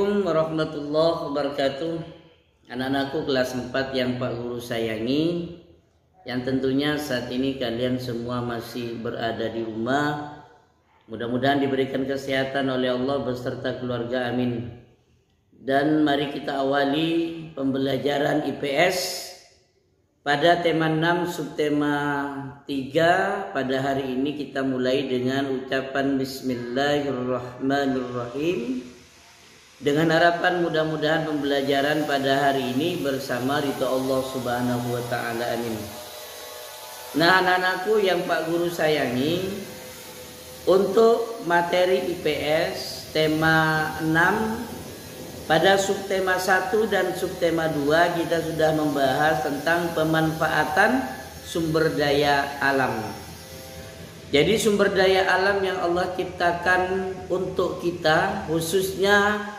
Assalamualaikum warahmatullahi wabarakatuh. Anak-anakku kelas 4 yang Pak Guru sayangi, yang tentunya saat ini kalian semua masih berada di rumah. Mudah-mudahan diberikan kesehatan oleh Allah beserta keluarga, amin. Dan mari kita awali pembelajaran IPS pada tema 6 subtema 3. Pada hari ini kita mulai dengan ucapan Bismillahirrahmanirrahim, dengan harapan mudah-mudahan pembelajaran pada hari ini bersama ridho Allah Subhanahu wa taala, amin. Nah, anak-anakku yang Pak Guru sayangi, untuk materi IPS tema 6 pada subtema 1 dan subtema 2 kita sudah membahas tentang pemanfaatan sumber daya alam. Jadi sumber daya alam yang Allah ciptakan untuk kita, khususnya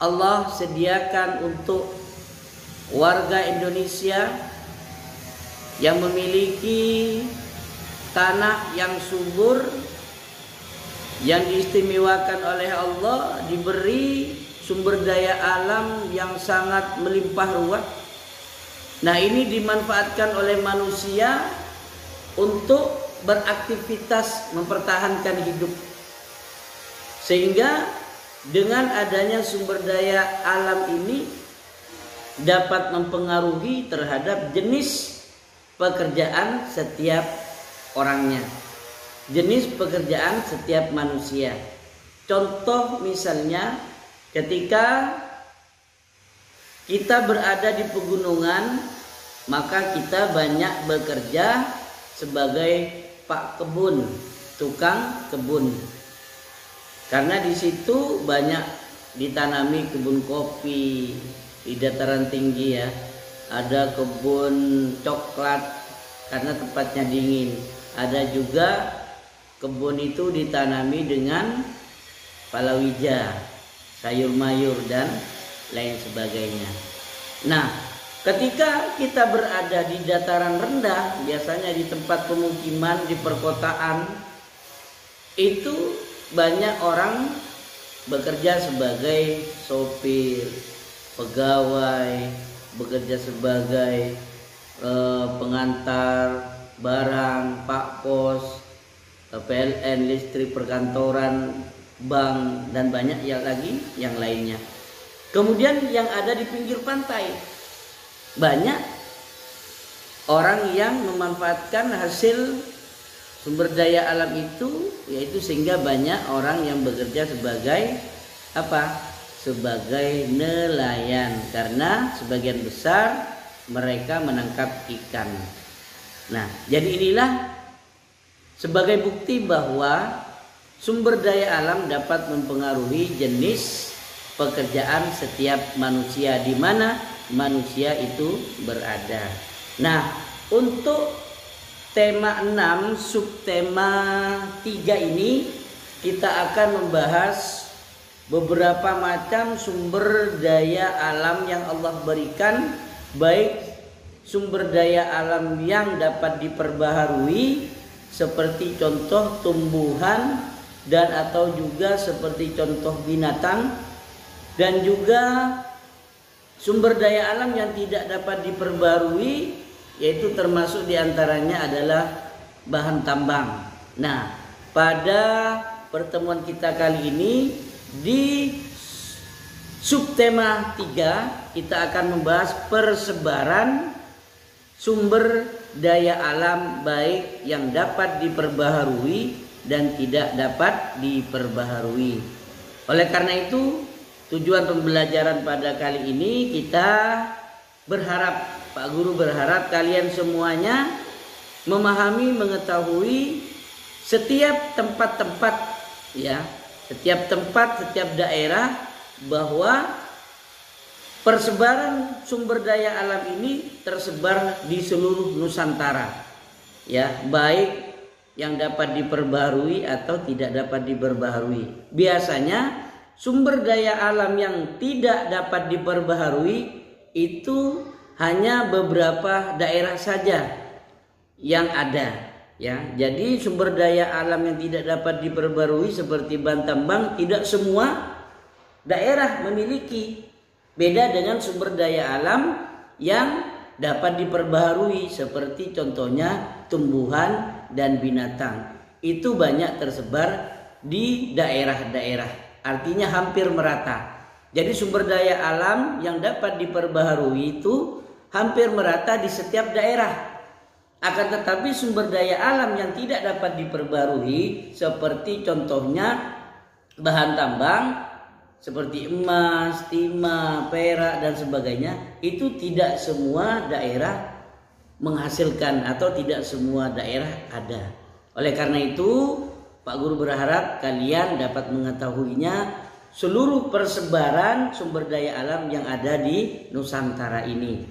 Allah sediakan untuk warga Indonesia yang memiliki tanah yang subur, yang diistimewakan oleh Allah, diberi sumber daya alam yang sangat melimpah ruah. Nah, ini dimanfaatkan oleh manusia untuk beraktivitas mempertahankan hidup, sehingga dengan adanya sumber daya alam ini dapat mempengaruhi terhadap jenis pekerjaan setiap orangnya, jenis pekerjaan setiap manusia. Contoh misalnya, ketika kita berada di pegunungan, maka kita banyak bekerja sebagai pak kebun, tukang kebun. Karena di situ banyak ditanami kebun kopi di dataran tinggi ya. Ada kebun coklat karena tempatnya dingin. Ada juga kebun itu ditanami dengan palawija, sayur mayur dan lain sebagainya. Nah, ketika kita berada di dataran rendah, biasanya di tempat pemukiman, di perkotaan, itu banyak orang bekerja sebagai sopir, pegawai, bekerja sebagai pengantar barang, pak pos, PLN, listrik, perkantoran, bank, dan banyak yang lainnya. Kemudian yang ada di pinggir pantai, banyak orang yang memanfaatkan hasil sumber daya alam itu, yaitu sehingga banyak orang yang bekerja sebagai apa? Sebagai nelayan, karena sebagian besar mereka menangkap ikan. Nah, jadi inilah sebagai bukti bahwa sumber daya alam dapat mempengaruhi jenis pekerjaan setiap manusia di mana manusia itu berada. Nah, untuk tema 6 subtema 3 ini kita akan membahas beberapa macam sumber daya alam yang Allah berikan, baik sumber daya alam yang dapat diperbaharui seperti contoh tumbuhan dan atau juga seperti contoh binatang, dan juga sumber daya alam yang tidak dapat diperbarui, yaitu termasuk diantaranya adalah bahan tambang. Nah, pada pertemuan kita kali ini di subtema 3 kita akan membahas persebaran sumber daya alam, baik yang dapat diperbaharui dan tidak dapat diperbaharui. Oleh karena itu, tujuan pembelajaran pada kali ini kita berharap, Pak Guru berharap kalian semuanya memahami, mengetahui setiap tempat-tempat ya, setiap tempat, setiap daerah, bahwa persebaran sumber daya alam ini tersebar di seluruh Nusantara ya, baik yang dapat diperbaharui atau tidak dapat diperbaharui. Biasanya sumber daya alam yang tidak dapat diperbaharui itu hanya beberapa daerah saja yang ada ya. Jadi sumber daya alam yang tidak dapat diperbarui seperti bahan tambang tidak semua daerah memiliki. Beda dengan sumber daya alam yang dapat diperbaharui seperti contohnya tumbuhan dan binatang. Itu banyak tersebar di daerah-daerah. Artinya hampir merata. Jadi sumber daya alam yang dapat diperbaharui itu hampir merata di setiap daerah. Akan tetapi sumber daya alam yang tidak dapat diperbaharui seperti contohnya bahan tambang seperti emas, timah, perak dan sebagainya, itu tidak semua daerah menghasilkan atau tidak semua daerah ada. Oleh karena itu, Pak Guru berharap kalian dapat mengetahuinya seluruh persebaran sumber daya alam yang ada di Nusantara ini.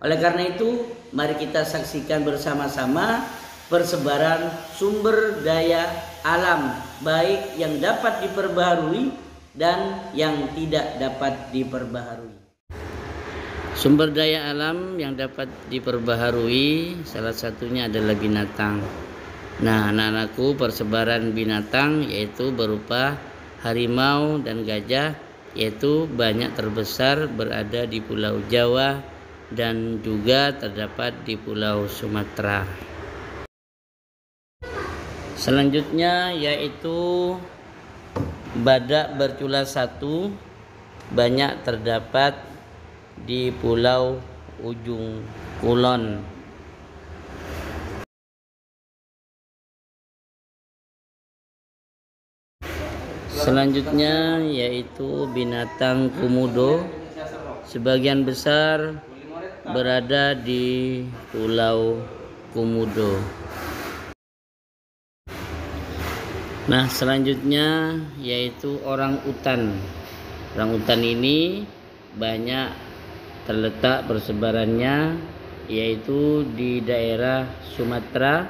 Oleh karena itu, mari kita saksikan bersama-sama persebaran sumber daya alam, baik yang dapat diperbaharui dan yang tidak dapat diperbaharui. Sumber daya alam yang dapat diperbaharui salah satunya adalah binatang. Nah, anak-anakku, persebaran binatang yaitu berupa harimau dan gajah, yaitu banyak terbesar berada di Pulau Jawa dan juga terdapat di Pulau Sumatera. Selanjutnya yaitu badak bercula satu, banyak terdapat di Pulau Ujung Kulon. Selanjutnya yaitu binatang komodo, sebagian besar berada di Pulau Komodo. Nah, selanjutnya yaitu orang utan. Orang utan ini banyak terletak persebarannya yaitu di daerah Sumatera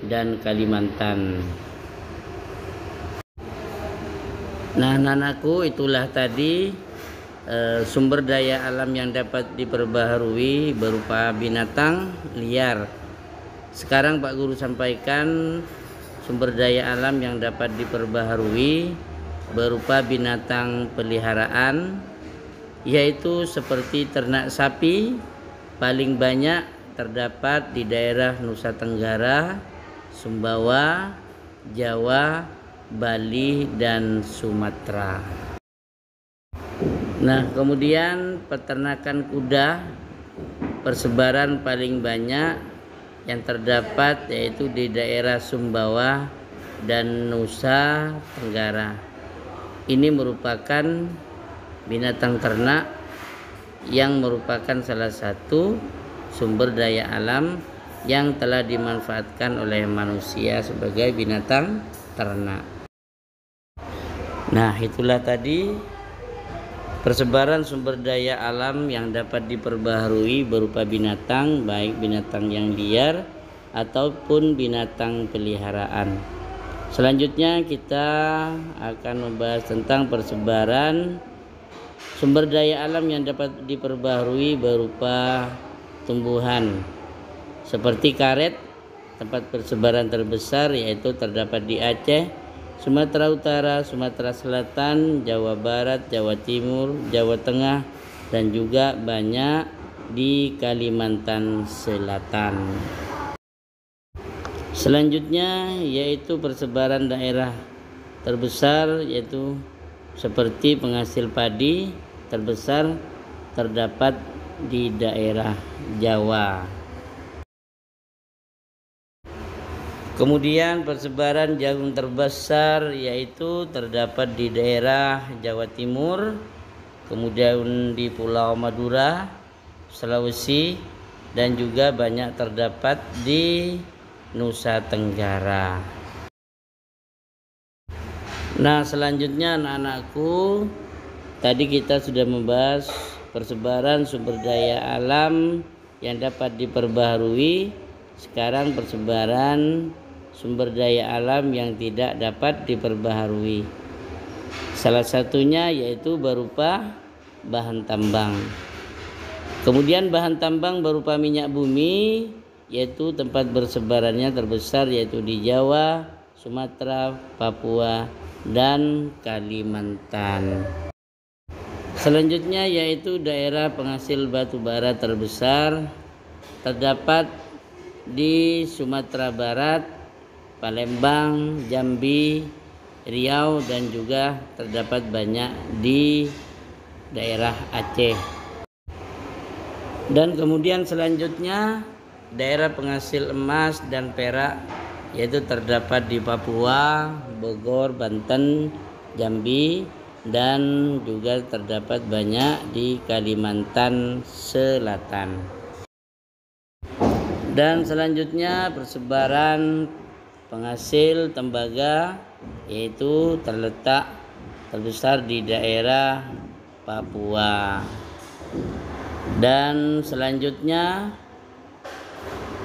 dan Kalimantan. Nah, anakku, itulah tadi sumber daya alam yang dapat diperbaharui berupa binatang liar. Sekarang Pak Guru sampaikan sumber daya alam yang dapat diperbaharui berupa binatang peliharaan, yaitu seperti ternak sapi, paling banyak terdapat di daerah Nusa Tenggara, Sumbawa, Jawa, Bali, dan Sumatera. Nah, kemudian peternakan kuda, persebaran paling banyak yang terdapat yaitu di daerah Sumbawa dan Nusa Tenggara. Ini merupakan binatang ternak yang merupakan salah satu sumber daya alam yang telah dimanfaatkan oleh manusia sebagai binatang ternak. Nah, itulah tadi persebaran sumber daya alam yang dapat diperbaharui berupa binatang, baik binatang yang liar ataupun binatang peliharaan. Selanjutnya kita akan membahas tentang persebaran sumber daya alam yang dapat diperbaharui berupa tumbuhan. Seperti karet, tempat persebaran terbesar yaitu terdapat di Aceh, Sumatera Utara, Sumatera Selatan, Jawa Barat, Jawa Timur, Jawa Tengah, dan juga banyak di Kalimantan Selatan. Selanjutnya yaitu persebaran daerah terbesar, yaitu seperti penghasil padi terbesar terdapat di daerah Jawa. Kemudian persebaran jagung terbesar yaitu terdapat di daerah Jawa Timur, kemudian di Pulau Madura, Sulawesi, dan juga banyak terdapat di Nusa Tenggara. Nah, selanjutnya anak-anakku, tadi kita sudah membahas persebaran sumber daya alam yang dapat diperbaharui. Sekarang persebaran sumber daya alam yang tidak dapat diperbaharui. Salah satunya yaitu berupa bahan tambang. Kemudian bahan tambang berupa minyak bumi, yaitu tempat bersebarannya terbesar yaitu di Jawa, Sumatera, Papua, dan Kalimantan. Selanjutnya yaitu daerah penghasil batu bara terbesar terdapat di Sumatera Barat, Palembang, Jambi, Riau, dan juga terdapat banyak di daerah Aceh. Dan kemudian selanjutnya daerah penghasil emas dan perak yaitu terdapat di Papua, Bogor, Banten, Jambi, dan juga terdapat banyak di Kalimantan Selatan. Dan selanjutnya persebaran penghasil tembaga yaitu terletak terbesar di daerah Papua. Dan selanjutnya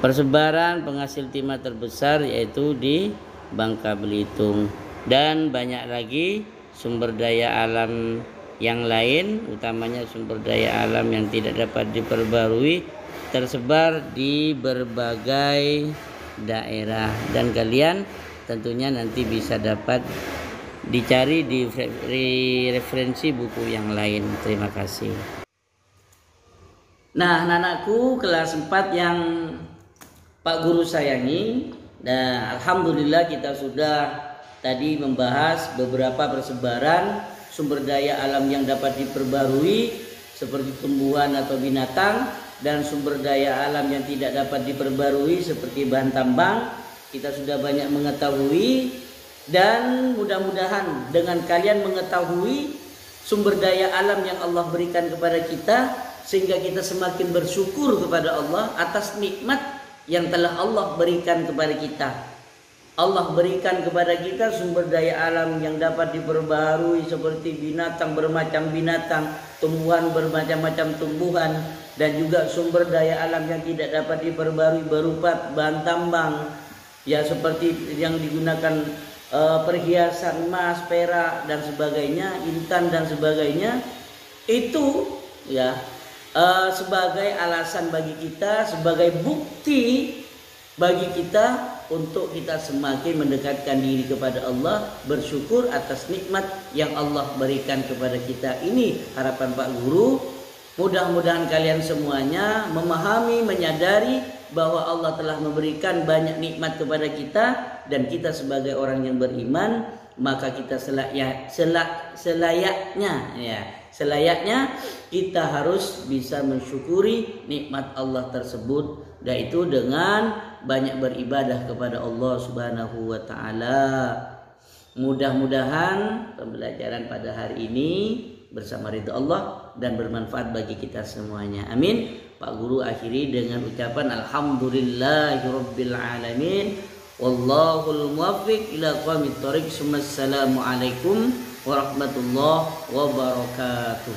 persebaran penghasil timah terbesar yaitu di Bangka Belitung. Dan banyak lagi sumber daya alam yang lain, utamanya sumber daya alam yang tidak dapat diperbarui, tersebar di berbagai daerah, dan kalian tentunya nanti bisa dapat dicari di referensi buku yang lain. Terima kasih. Nah, anak-anakku kelas 4 yang Pak Guru sayangi, dan alhamdulillah kita sudah tadi membahas beberapa persebaran sumber daya alam yang dapat diperbarui seperti tumbuhan atau binatang, dan sumber daya alam yang tidak dapat diperbarui seperti bahan tambang. Kita sudah banyak mengetahui, dan mudah-mudahan dengan kalian mengetahui sumber daya alam yang Allah berikan kepada kita, sehingga kita semakin bersyukur kepada Allah atas nikmat yang telah Allah berikan kepada kita. Allah berikan kepada kita sumber daya alam yang dapat diperbarui seperti binatang bermacam binatang, tumbuhan bermacam-macam tumbuhan, dan juga sumber daya alam yang tidak dapat diperbarui berupa bahan tambang, ya seperti yang digunakan perhiasan emas, perak, dan sebagainya, intan dan sebagainya. Itu ya sebagai alasan bagi kita, sebagai bukti bagi kita untuk kita semakin mendekatkan diri kepada Allah, bersyukur atas nikmat yang Allah berikan kepada kita. Ini harapan Pak Guru. Mudah-mudahan kalian semuanya memahami, menyadari bahwa Allah telah memberikan banyak nikmat kepada kita, dan kita sebagai orang yang beriman, maka kita selayaknya kita harus bisa mensyukuri nikmat Allah tersebut, yaitu dengan banyak beribadah kepada Allah Subhanahu wa taala. Mudah-mudahan pembelajaran pada hari ini bersama ridha Allah dan bermanfaat bagi kita semuanya. Amin. Pak Guru akhiri dengan ucapan alhamdulillahirabbil alamin. Wallahul muwaffiq ila aqwamit thoriq. Assalamualaikum warahmatullahi wabarakatuh.